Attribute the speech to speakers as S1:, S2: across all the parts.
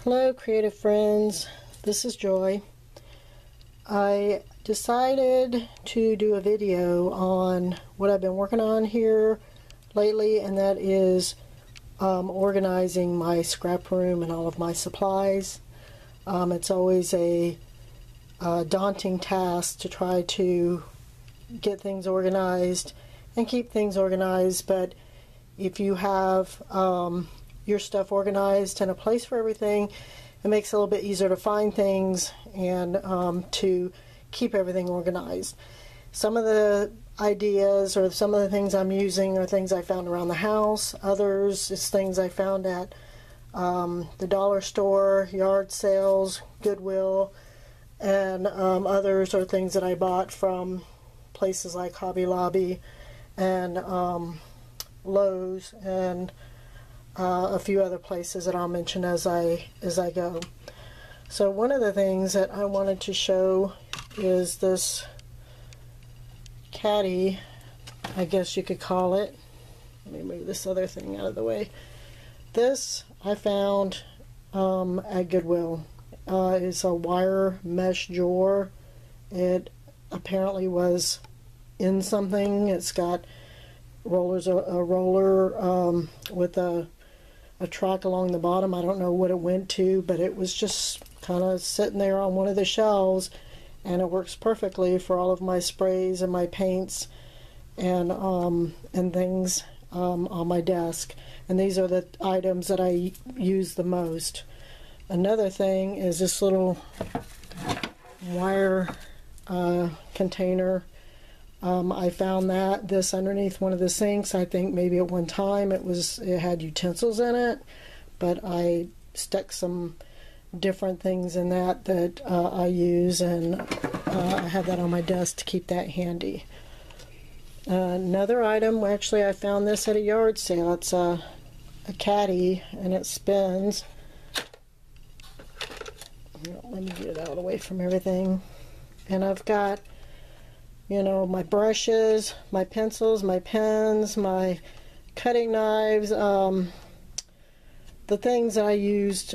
S1: Hello creative friends, this is Joy. I decided to do a video on what I've been working on here lately, and that is organizing my scrap room and all of my supplies. It's always a daunting task to try to get things organized and keep things organized, but if you have your stuff organized and a place for everything, it makes it a little bit easier to find things and to keep everything organized. Some of the ideas or some of the things I'm using are things I found around the house. Others is things I found at the dollar store, yard sales, Goodwill, and others are things that I bought from places like Hobby Lobby and Lowe's and a few other places that I'll mention as I go. So one of the things that I wanted to show is this Caddy, I guess you could call it. Let me move this other thing out of the way. This I found at Goodwill. It's a wire mesh drawer. It apparently was in something. It's got rollers, a roller with a track along the bottom. I don't know what it went to, but it was just kind of sitting there on one of the shelves, and it works perfectly for all of my sprays and my paints and things on my desk. And these are the items that I use the most. Another thing is this little wire container. I found this underneath one of the sinks. I think maybe at one time it had utensils in it, but I stuck some different things in that I use, and I have that on my desk to keep that handy. Another item, actually I found this at a yard sale. It's a Caddy, and it spins. Let me get it out of the way from everything. And I've got, you know, my brushes, my pencils, my pens, my cutting knives, the things that I used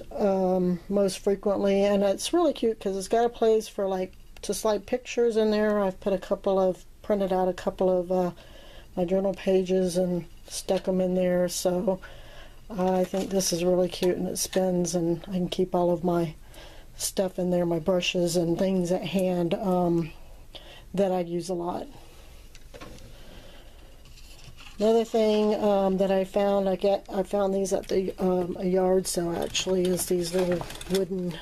S1: most frequently. And it's really cute because it's got a place for to slide pictures in there. I've printed out a couple of my journal pages and stuck them in there. So I think this is really cute, and it spins, and I can keep all of my stuff in there, my brushes and things at hand that I'd use a lot. Another thing that I found, I found these at the a yard sale actually, is these little wooden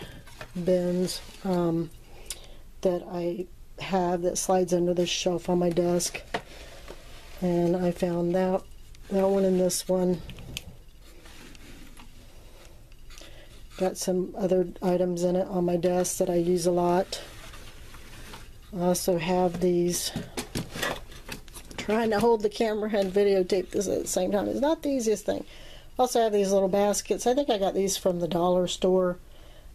S1: bins that I have that slides under the shelf on my desk, and I found that one and this one. Got some other items in it on my desk that I use a lot. I also have these, trying to hold the camera and videotape this at the same time is not the easiest thing. Also have these little baskets. I think I got these from the dollar store.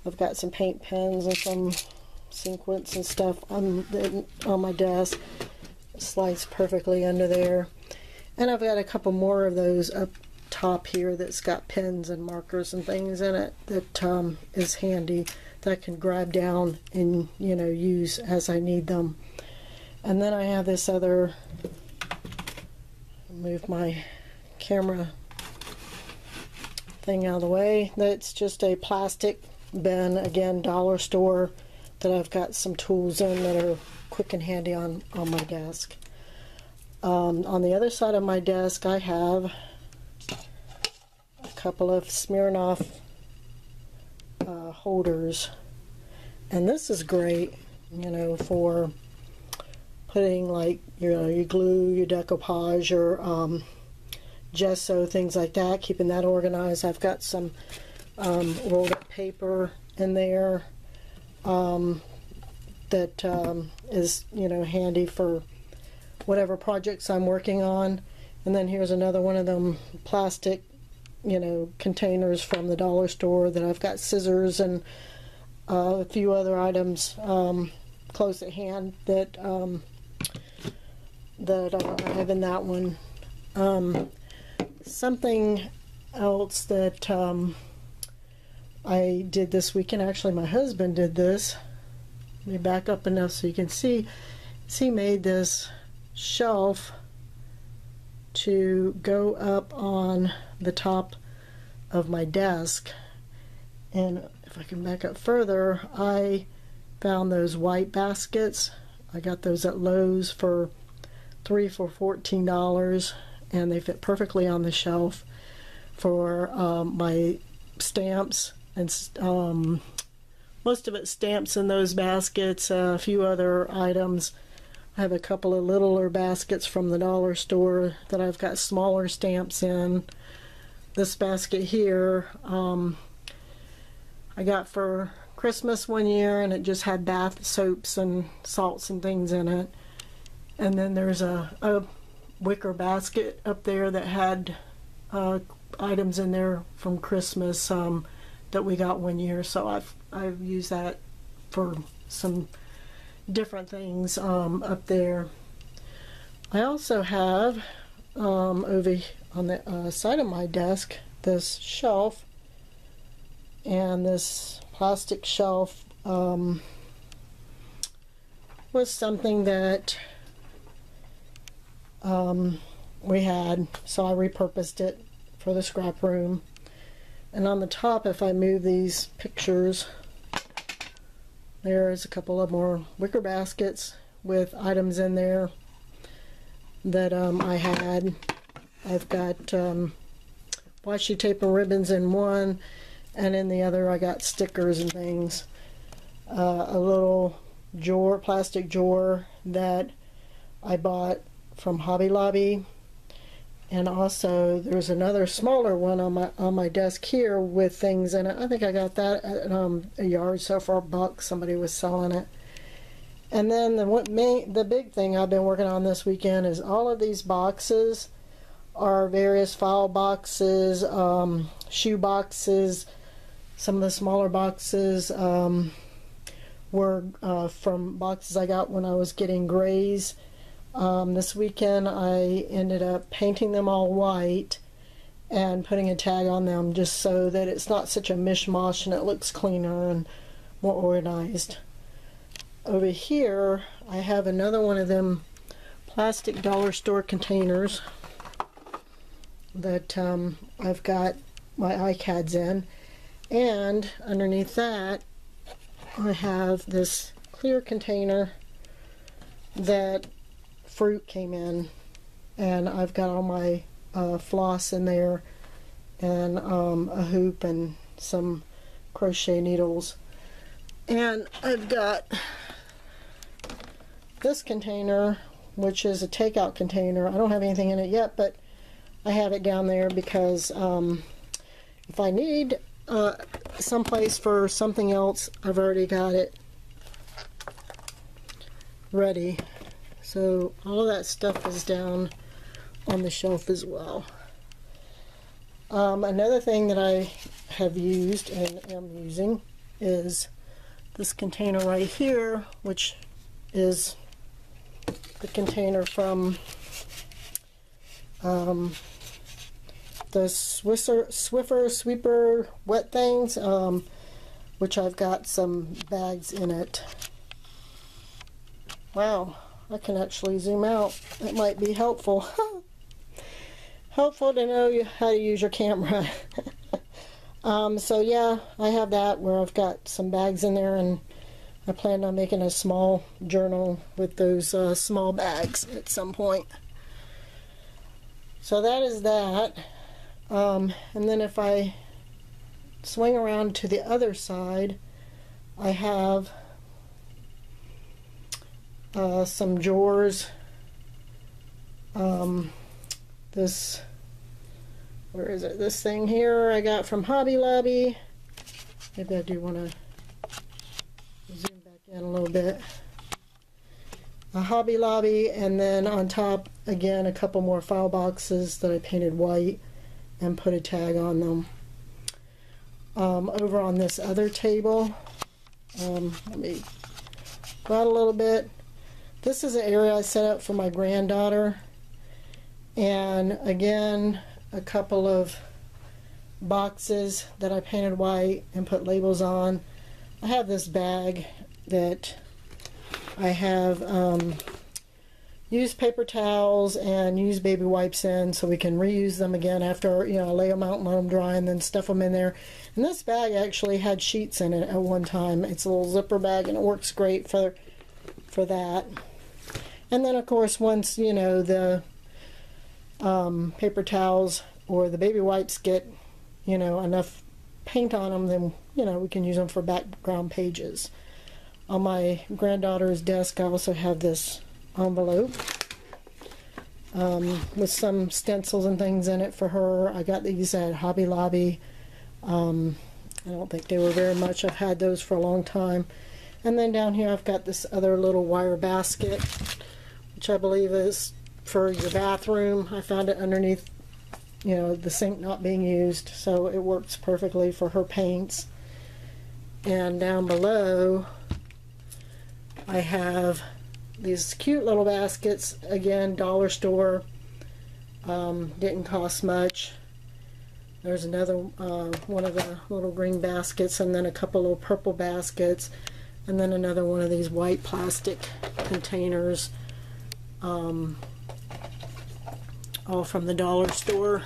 S1: I've got some paint pens and some sequins and stuff on my desk. It slides perfectly under there. And I've got a couple more of those up top here that's got pens and markers and things in it that is handy, that I can grab down and, you know, use as I need them. And then I have this other, move my camera thing out of the way, that's just a plastic bin, again dollar store, that I've got some tools in that are quick and handy on my desk. On the other side of my desk I have a couple of Smirnoff holders, and this is great, you know, for putting your glue, your decoupage, your gesso, things like that, keeping that organized. I've got some rolled up paper in there that is, you know, handy for whatever projects I'm working on. And then here's another one of them plastic, you know, containers from the dollar store that I've got scissors and a few other items close at hand that I have in that one. Something else that I did this weekend. Actually, my husband did this. Let me back up enough so you can see. He made this shelf to go up on the top of my desk. And if I can back up further, I found those white baskets. I got those at Lowe's for $14, and they fit perfectly on the shelf for my stamps, and most of it stamps in those baskets, a few other items. I have a couple of littler baskets from the dollar store that I've got smaller stamps in. This basket here I got for Christmas one year, and it just had bath soaps and salts and things in it. And then there's a wicker basket up there that had items in there from Christmas that we got one year, so I've used that for some different things up there. I also have over on the side of my desk this shelf, and this plastic shelf was something that we had, so I repurposed it for the scrap room. And on the top, if I move these pictures, there's a couple of more wicker baskets with items in there that I had. I've got washi tape and ribbons in one, and in the other I got stickers and things. A little drawer, plastic drawer that I bought from Hobby Lobby. And also there's another smaller one on my desk here with things in it. I think I got that at a yard sale for $1. Somebody was selling it. And then the big thing I've been working on this weekend is all of these boxes are various file boxes, shoe boxes. Some of the smaller boxes were from boxes I got when I was getting grays. This weekend I ended up painting them all white and putting a tag on them just so that it's not such a mishmash and it looks cleaner and more organized. Over here I have another one of them plastic dollar store containers that I've got my iCads in, and underneath that I have this clear container that fruit came in, and I've got all my floss in there, and a hoop and some crochet needles. And I've got this container, which is a takeout container. I don't have anything in it yet, but I have it down there because if I need someplace for something else, I've already got it ready. So all of that stuff is down on the shelf as well. Another thing that I have used and am using is this container right here, which is the container from the Swiffer Sweeper wet things, which I've got some bags in it. Wow, I can actually zoom out. It might be helpful. Helpful to know how to use your camera. So yeah, I have that where I've got some bags in there, and I plan on making a small journal with those small bags at some point. So that is that. And then if I swing around to the other side, I have some drawers. This, where is it? This thing here I got from Hobby Lobby. Maybe I do want to zoom back in a little bit. A Hobby Lobby, and then on top again a couple more file boxes that I painted white and put a tag on them. Over on this other table, let me go out a little bit. This is an area I set up for my granddaughter, and again a couple of boxes that I painted white and put labels on. I have this bag that I have used paper towels and used baby wipes in, so we can reuse them again after, you know, lay them out and let them dry and then stuff them in there. And this bag actually had sheets in it at one time. It's a little zipper bag and it works great for that. And then of course, once, you know, the paper towels or the baby wipes get, you know, enough paint on them, then, you know, we can use them for background pages. On my granddaughter's desk, I also have this envelope with some stencils and things in it for her. I got these at Hobby Lobby. I don't think they were very much. I've had those for a long time. And then down here I've got this other little wire basket, which I believe is for your bathroom. I found it underneath, you know, the sink not being used, so it works perfectly for her paints. And down below I have these cute little baskets, again, dollar store, didn't cost much. There's another one of the little green baskets, and then a couple little purple baskets, and then another one of these white plastic containers, all from the dollar store.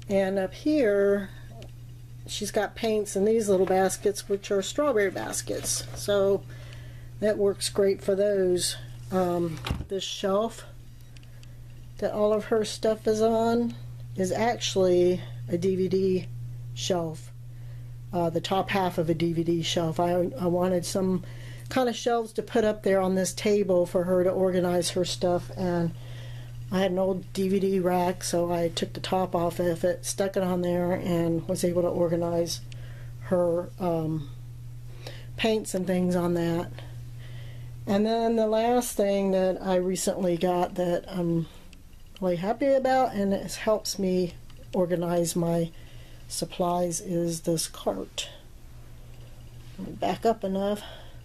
S1: And up here she's got paints in these little baskets, which are strawberry baskets, so that works great for those. This shelf that all of her stuff is on is actually a DVD shelf, the top half of a DVD shelf. I wanted some kind of shelves to put up there on this table for her to organize her stuff, and I had an old DVD rack, so I took the top off of it, stuck it on there, and was able to organize her paints and things on that. And then the last thing that I recently got that I'm really happy about, and it helps me organize my supplies, is this cart. Let me back up enough.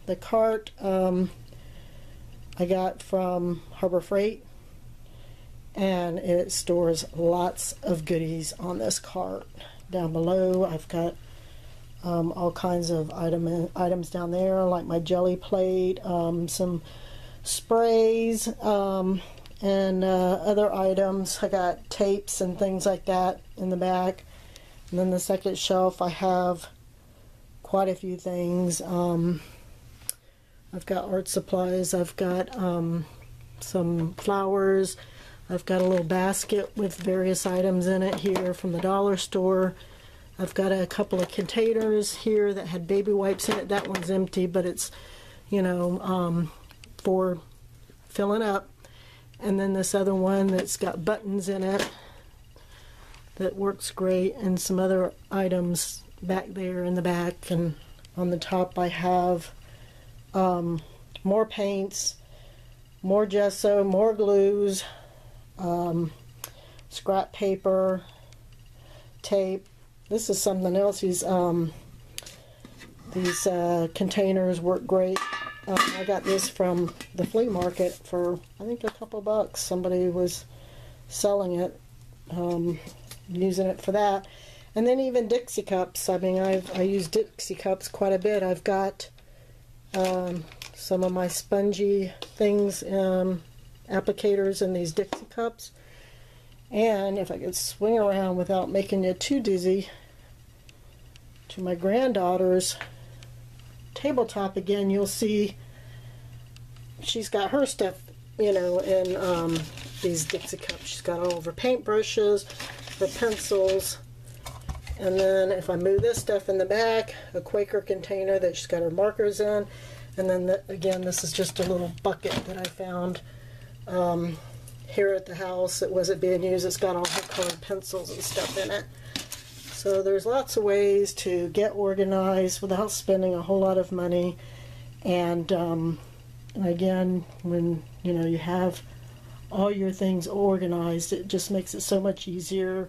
S1: The cart I got from Harbor Freight, and it stores lots of goodies on this cart. Down below I've got all kinds of items down there, like my jelly plate, some sprays, and other items. I got tapes and things like that in the back. And then the second shelf, I have quite a few things. I've got art supplies, I've got some flowers, I've got a little basket with various items in it here from the dollar store. I've got a couple of containers here that had baby wipes in it. That one's empty, but it's, you know, for filling up. And then this other one that's got buttons in it that works great, and some other items back there in the back. And on the top I have more paints, more gesso, more glues, scrap paper, tape. This is something else. These containers work great. I got this from the flea market for, I think, a couple bucks. Somebody was selling it, using it for that. And then even Dixie cups. I mean, I use Dixie cups quite a bit. I've got some of my spongy things, applicators in these Dixie cups. And if I could swing around without making you too dizzy, to my granddaughter's tabletop again, you'll see she's got her stuff, you know, in these Dixie cups. She's got all of her paintbrushes, her pencils, and then if I move this stuff in the back, a Quaker container that she's got her markers in, and then again, this is just a little bucket that I found here at the house. It wasn't being used. It's got all her colored pencils and stuff in it. So there's lots of ways to get organized without spending a whole lot of money. And again, when you know you have all your things organized, it just makes it so much easier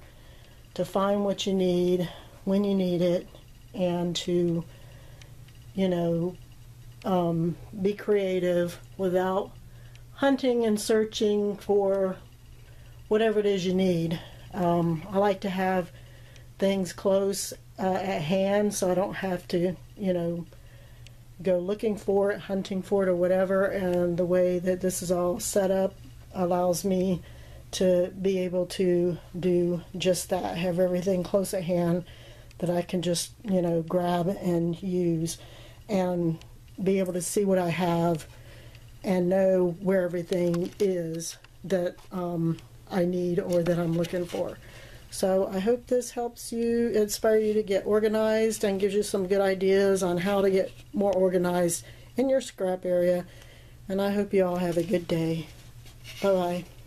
S1: to find what you need when you need it, and to, you know, be creative without hunting and searching for whatever it is you need. I like to have things close at hand, so I don't have to, you know, go looking for it, hunting for it, or whatever. And the way that this is all set up allows me to be able to do just that, have everything close at hand that I can just, you know, grab and use, and be able to see what I have and know where everything is that I need or that I'm looking for. So I hope this helps you, inspire you to get organized, and gives you some good ideas on how to get more organized in your scrap area. And I hope you all have a good day. Bye-bye.